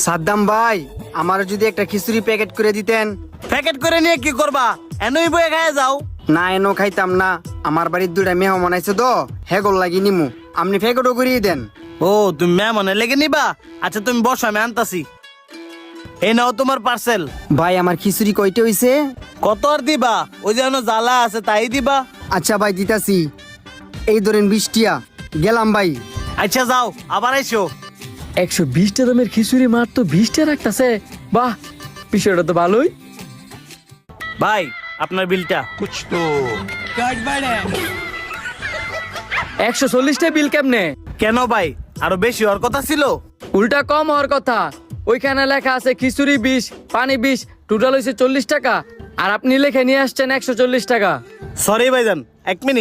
সাদ্দাম ভাই, আমার যদি একটা খিচুড়ি প্যাকেট করে দিতেন। প্যাকেট করে নিয়ে কি করবা? এনই বয়ে খায় যাও। না, এনো খাইতাম না, আমার বাড়ির দুইটা মেহমান আইছে তো, হেগল লাগি নিমু, আপনি প্যাকেটও করিয়ে দেন। ও, তুমি মেহমানে লেগে নিবা? আচ্ছা তুমি বসো, আমি আনতাছি। এই নাও তোমার পার্সেল। ভাই, আমার খিচুড়ি কয়টা হইছে? কত আর দিবা? ওই যেন জ্বালা আছে তাই দিবা। আচ্ছা ভাই, দিতাছি। এই ধরেন 20 টিয়া, গেলাম ভাই। আচ্ছা যাও, আবার আইসো। 120টা দামের খিচুড়ি মাত্র 20টা রাখতেছে। বাহ, বিষয়টা তো ভালোই। ভাই, আপনার বিলটা। 140টা বিল কেমনে? কেন ভাই, আরো বেশি হওয়ার কথা ছিল। উল্টা কম হওয়ার কথা। ওইখানে লেখা আছে খিচুড়ি 20, পানি 20, টোটাল হয়েছে 40 টাকা। আর আপনি লেখে নিয়ে আসছেন 140 টাকা। সরি ভাইজান, 1 মিনিট।